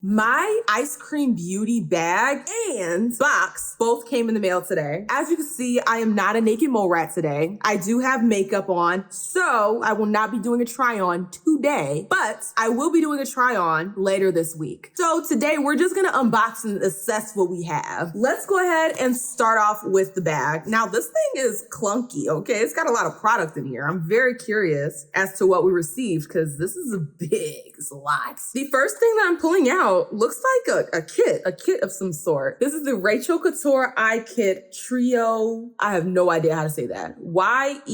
My EyeScream beauty bag and box both came in the mail today. As you can see, I am not a naked mole rat today. I do have makeup on, so I will not be doing a try on today, but I will be doing a try on later this week. So today we're just gonna unbox and assess what we have. Let's go ahead and start off with the bag. Now this thing is clunky, okay? It's got a lot of product in here. I'm very curious as to what we received because this is a lot. The first thing that I'm pulling out looks like a kit of some sort. This is the Rachel Couture Eye Kit Trio. I have no idea how to say that. Y-E-U-X?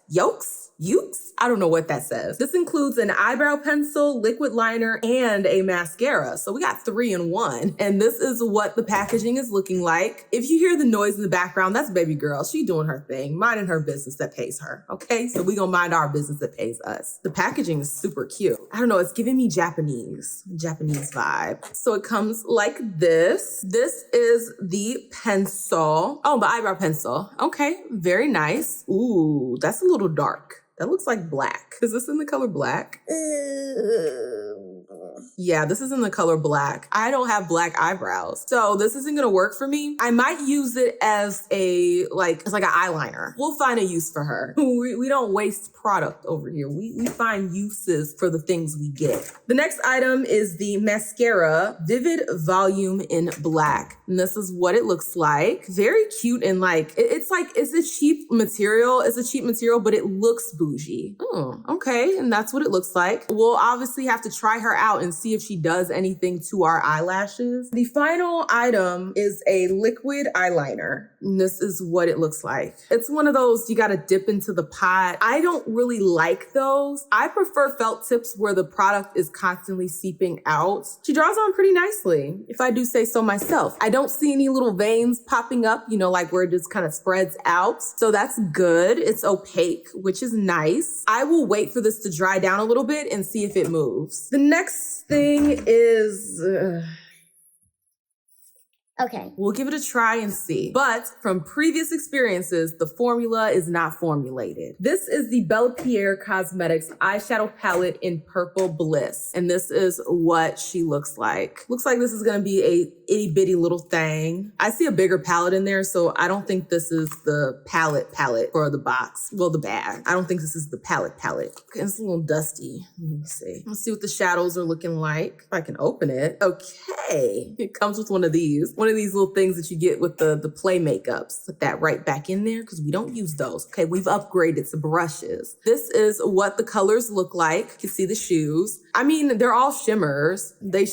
Yolks? Ukes? I don't know what that says. This includes an eyebrow pencil, liquid liner, and a mascara. So we got 3 in 1. And this is what the packaging is looking like. If you hear the noise in the background, that's baby girl. She doing her thing, minding her business that pays her. Okay, so we gonna mind our business that pays us. The packaging is super cute. I don't know, it's giving me Japanese vibe. So it comes like this. This is the pencil. Oh, the eyebrow pencil. Okay, very nice. Ooh, that's a little dark. That looks like black. Is this in the color black? Yeah, this is in the color black. I don't have black eyebrows, so this isn't gonna work for me. I might use it as it's like an eyeliner. We'll find a use for her. We don't waste product over here. We find uses for the things we get. The next item is the mascara Vivid Volume in black. And this is what it looks like. Very cute and it's a cheap material. It's a cheap material, but it looks bougie. Oh, okay, and that's what it looks like. We'll obviously have to try her out and see if she does anything to our eyelashes. The final item is a liquid eyeliner. And this is what it looks like. It's one of those you gotta dip into the pot. I don't really like those. I prefer felt tips where the product is constantly seeping out. She draws on pretty nicely, if I do say so myself. I don't see any little veins popping up, like where it just kind of spreads out. So that's good. It's opaque, which is nice. I will wait for this to dry down a little bit and see if it moves. The next thing is... Okay. We'll give it a try and see. But from previous experiences, the formula is not formulated. This is the Bella Pierre Cosmetics eyeshadow palette in Purple Bliss. And this is what she looks like. Looks like this is gonna be a itty bitty little thing. I see a bigger palette in there, so I don't think this is the palette for the box. Well, the bag. I don't think this is the palette. Okay, it's a little dusty. Let me see. Let's see what the shadows are looking like. If I can open it. Okay. It comes with one of these little things that you get with the play makeups. Put that right back in there because we don't use those. Okay, we've upgraded to brushes. This is what the colors look like. You can see the shoes. I mean, they're all shimmers. They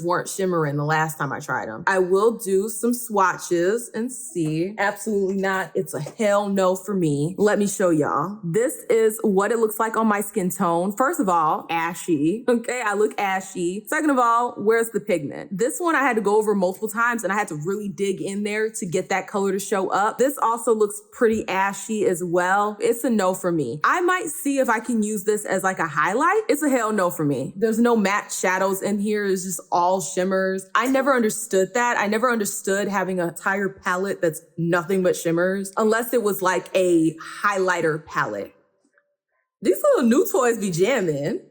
weren't shimmering the last time I tried them. I will do some swatches and see. Absolutely not. It's a hell no for me. Let me show y'all. This is what it looks like on my skin tone. First of all, ashy. Okay, I look ashy. Second of all, where's the pigment? This one I had to go over multiple times and I had to really dig in there to get that color to show up. This also looks pretty ashy as well. It's a no for me. I might see if I can use this as like a highlight. It's a hell no for me. There's no matte shadows in here. It's just all shimmers. I never understood that. I never understood having an entire palette that's nothing but shimmers, unless it was like a highlighter palette. These little new toys be jamming.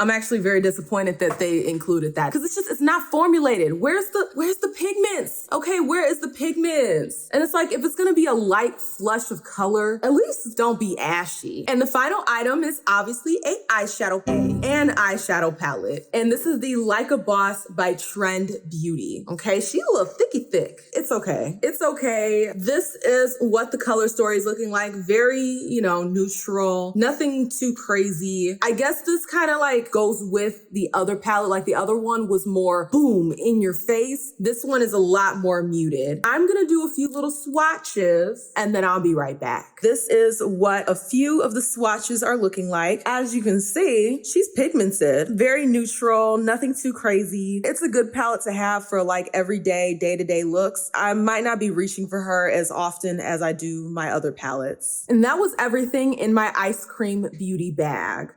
I'm actually very disappointed that they included that because it's not formulated. Where's the pigments? Okay, where is the pigments? And it's like, if it's gonna be a light flush of color, at least don't be ashy. And the final item is obviously an eyeshadow palette. And this is the Like a Boss by Trend Beauty. Okay, she a little thicky thick. It's okay. It's okay. This is what the color story is looking like. Very, neutral, nothing too crazy. I guess this kind of goes with the other palette. Like the other one was more boom in your face. This one is a lot more muted. I'm gonna do a few little swatches and then I'll be right back. This is what a few of the swatches are looking like. As you can see, she's pigmented, very neutral, nothing too crazy. It's a good palette to have for everyday, day-to-day looks. I might not be reaching for her as often as I do my other palettes. And that was everything in my EyeScream beauty bag.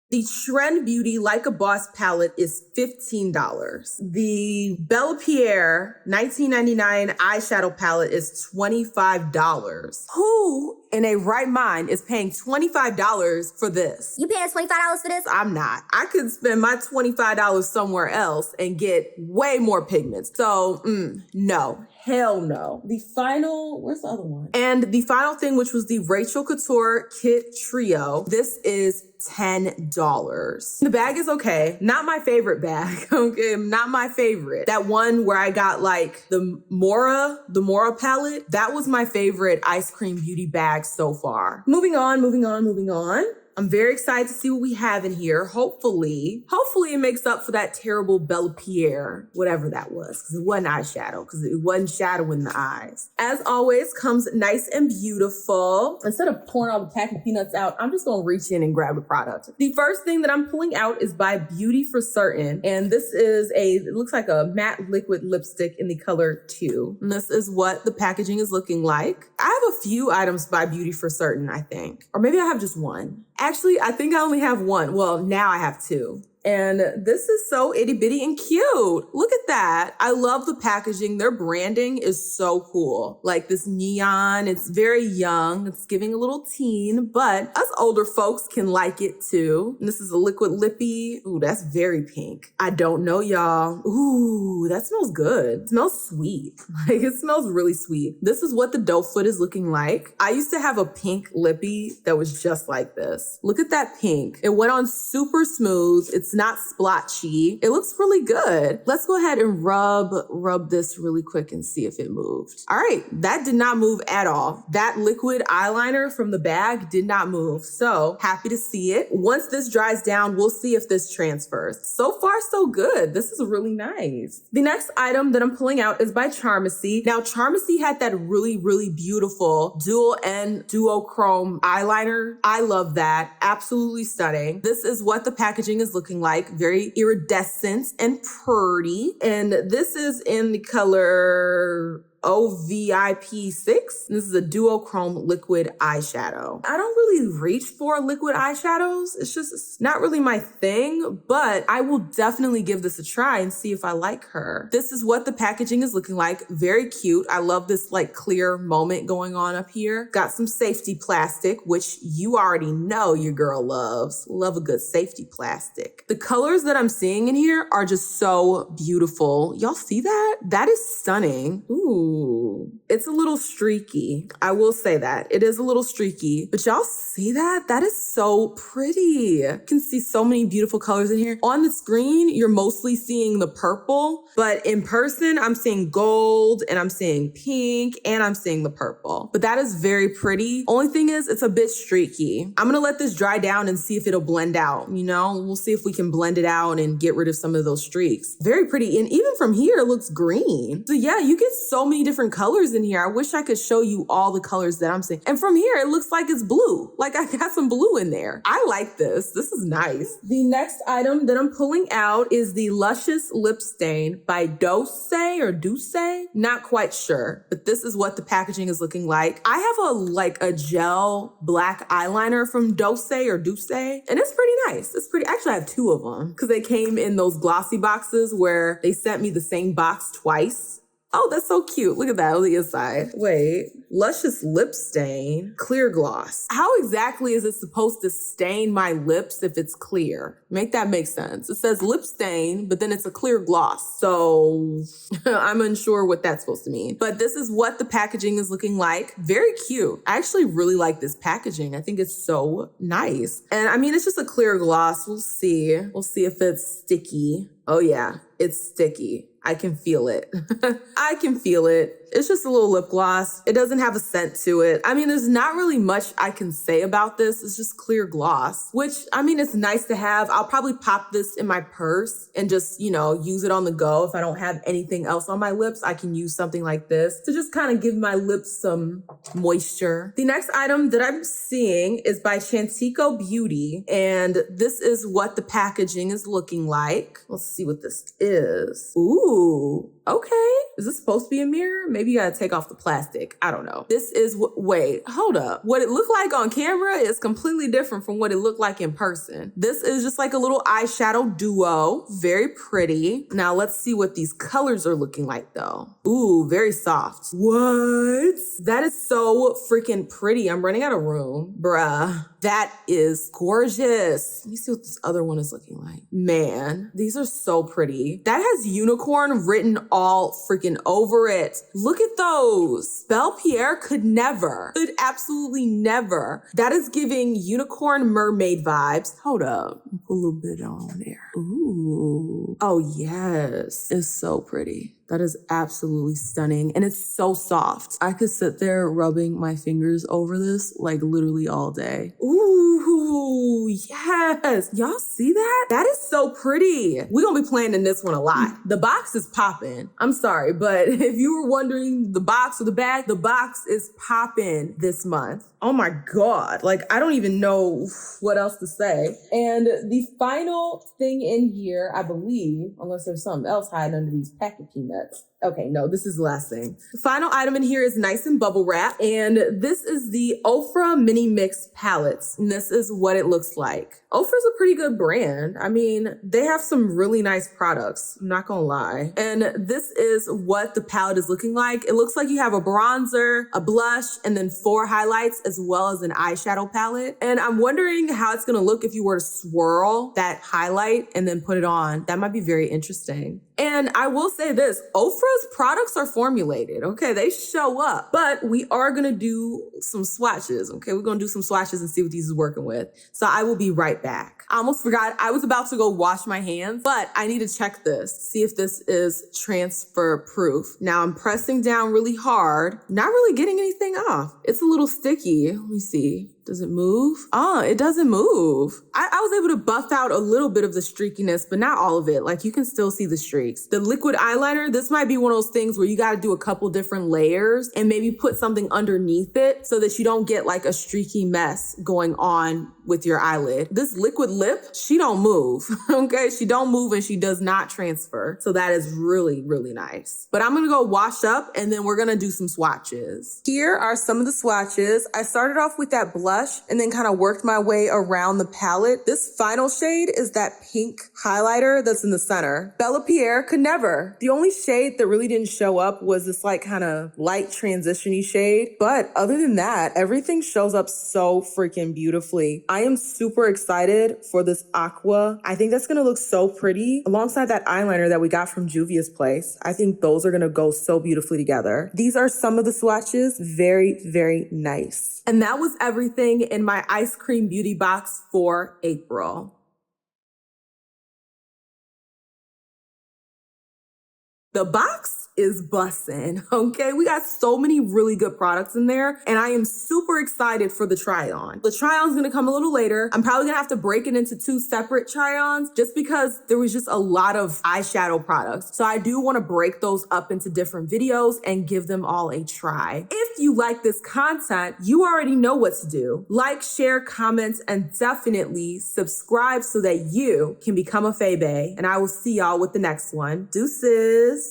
The Trend Beauty Like a Boss palette is $15. The Bella Pierre 1999 eyeshadow palette is $25. Who in a right mind is paying $25 for this? You paying $25 for this? I'm not. I could spend my $25 somewhere else and get way more pigments. So, no. Hell no. The final, where's the other one? And the final thing, which was the Rachel Couture Kit Trio. This is $10. The bag is okay. Not my favorite bag. Okay, not my favorite. That one where I got like the Mora palette. That was my favorite EyeScream beauty bag so far. Moving on. I'm very excited to see what we have in here. Hopefully it makes up for that terrible Bella Pierre, whatever that was, because it wasn't eyeshadow, because it wasn't shadowing the eyes. As always, comes nice and beautiful. Instead of pouring all the tacky peanuts out, I'm just gonna reach in and grab the product. The first thing that I'm pulling out is by Beauty for Certain, and this is it looks like a matte liquid lipstick in the color 2. And this is what the packaging is looking like. I have a few items by Beauty for Certain, I think. Or maybe I have just one. Actually, I think I only have one. Well, now I have 2. And this is so itty bitty and cute. Look at that. I love the packaging. Their branding is so cool. Like this neon, it's very young. It's giving a little teen, but us older folks can like it too. And this is a liquid lippy. Ooh, that's very pink. I don't know, y'all. Ooh, that smells good. It smells sweet. Like it smells really sweet. This is what the doe foot is looking like. I used to have a pink lippy that was just like this. Look at that pink. It went on super smooth. It's not splotchy. It looks really good. Let's go ahead and rub this really quick and see if it moved. All right, that did not move at all. That liquid eyeliner from the bag did not move. So happy to see it. Once this dries down, we'll see if this transfers. So far, so good. This is really nice. The next item that I'm pulling out is by Charmacy. Now, Charmacy had that really, really beautiful dual end duochrome eyeliner. I love that. Absolutely stunning. This is what the packaging is looking like, very iridescent and pretty. And this is in the color OVIP6. This is a duochrome liquid eyeshadow. I don't really reach for liquid eyeshadows. It's not really my thing, but I will definitely give this a try and see if I like her. This is what the packaging is looking like. Very cute. I love this like clear moment going on up here. Got some safety plastic, which you already know your girl loves. Love a good safety plastic. The colors that I'm seeing in here are just so beautiful. Y'all see that? That is stunning. Ooh. It's a little streaky. I will say that. It is a little streaky, but y'all see that? That is so pretty. You can see so many beautiful colors in here. On the screen, you're mostly seeing the purple, but in person, I'm seeing gold and I'm seeing pink and I'm seeing the purple. But that is very pretty. Only thing is, it's a bit streaky. I'm gonna let this dry down and see if it'll blend out, you know? We'll see if we can blend it out and get rid of some of those streaks. Very pretty. And even from here, it looks green. So yeah, you get so many different colors in here. I wish I could show you all the colors that I'm seeing. And from here, it looks like it's blue. Like I got some blue in there. I like this. This is nice. The next item that I'm pulling out is the Luscious Lip Stain by Douce or Douce. Not quite sure, but this is what the packaging is looking like. I have a gel black eyeliner from Douce or Douce, and it's pretty nice. It's pretty, actually I have 2 of them because they came in those glossy boxes where they sent me the same box twice. Oh, that's so cute. Look at that on the inside. Wait, Luscious Lip Stain, clear gloss. How exactly is it supposed to stain my lips if it's clear? Make that make sense. It says lip stain, but then it's a clear gloss. So I'm unsure what that's supposed to mean. But this is what the packaging is looking like. Very cute. I actually really like this packaging. I think it's so nice. And I mean, it's just a clear gloss. We'll see. We'll see if it's sticky. Oh yeah, it's sticky. I can feel it. I can feel it. It's just a little lip gloss. It doesn't have a scent to it. I mean, there's not really much I can say about this. It's just clear gloss, which, I mean, it's nice to have. I'll probably pop this in my purse and just, you know, use it on the go. If I don't have anything else on my lips, I can use something like this to just kind of give my lips some moisture. The next item that I'm seeing is by Chantico Beauty, and this is what the packaging is looking like. Let's see what this is. Ooh, okay. Is this supposed to be a mirror? Maybe you gotta take off the plastic. I don't know. This is, wait, hold up. What it looked like on camera is completely different from what it looked like in person. This is just like a little eyeshadow duo. Very pretty. Now let's see what these colors are looking like though. Ooh, very soft. What? That is so freaking pretty. I'm running out of room. Bruh. That is gorgeous. Let me see what this other one is looking like. Man, these are so pretty. That has unicorn written all freaking over it. Look at those. Belle Pierre could absolutely never. That is giving unicorn mermaid vibes. Hold up. Put a little bit on there. Ooh. Oh yes. It's so pretty. That is absolutely stunning. And it's so soft. I could sit there rubbing my fingers over this like literally all day. Ooh, yes. Y'all see that? That is so pretty. We're gonna be playing in this one a lot. The box is popping. I'm sorry, but if you were wondering the box or the bag, the box is popping this month. Oh my God. Like, I don't even know what else to say. And the final thing in here, I believe, unless there's something else hiding under these packet peanuts. Okay, no, this is the last thing. The final item in here is nice and bubble wrap. And this is the Ofra Mini Mix palettes. And this is what it looks like. Ofra's a pretty good brand. I mean, they have some really nice products. I'm not gonna lie. And this is what the palette is looking like. It looks like you have a bronzer, a blush, and then 4 highlights, as well as an eyeshadow palette. And I'm wondering how it's gonna look if you were to swirl that highlight and then put it on. That might be very interesting. And I will say this, Ofra's products are formulated, okay? They show up, but we are gonna do some swatches, okay? We're gonna do some swatches and see what these is working with. So I will be right back. I almost forgot, I was about to go wash my hands, but I need to check this, see if this is transfer proof. Now I'm pressing down really hard, not really getting anything off. It's a little sticky, let me see. Does it move? Oh, it doesn't move. I was able to buff out a little bit of the streakiness, but not all of it. Like you can still see the streaks. The liquid eyeliner, this might be one of those things where you gotta do a couple different layers and maybe put something underneath it so that you don't get like a streaky mess going on with your eyelid. This liquid lip, she don't move, okay? She don't move and she does not transfer. So that is really, really nice. But I'm gonna go wash up and then we're gonna do some swatches. Here are some of the swatches. I started off with that blush and then kind of worked my way around the palette. This final shade is that pink highlighter that's in the center. Belle Pierre could never. The only shade that really didn't show up was this like kind of light transition-y shade. But other than that, everything shows up so freaking beautifully. I am super excited for this aqua. I think that's gonna look so pretty alongside that eyeliner that we got from Juvia's Place. I think those are gonna go so beautifully together. These are some of the swatches. Very, very nice. And that was everything in my EyeScream beauty box for April. The box is bussin', okay? We got so many really good products in there, and I am super excited for the try-on. The try-on's gonna come a little later. I'm probably gonna have to break it into 2 separate try-ons just because there was just a lot of eyeshadow products. So I do wanna break those up into different videos and give them all a try. If you like this content, you already know what to do. Like, share, comment, and definitely subscribe so that you can become a Faye Bae. And I will see y'all with the next one. Deuces.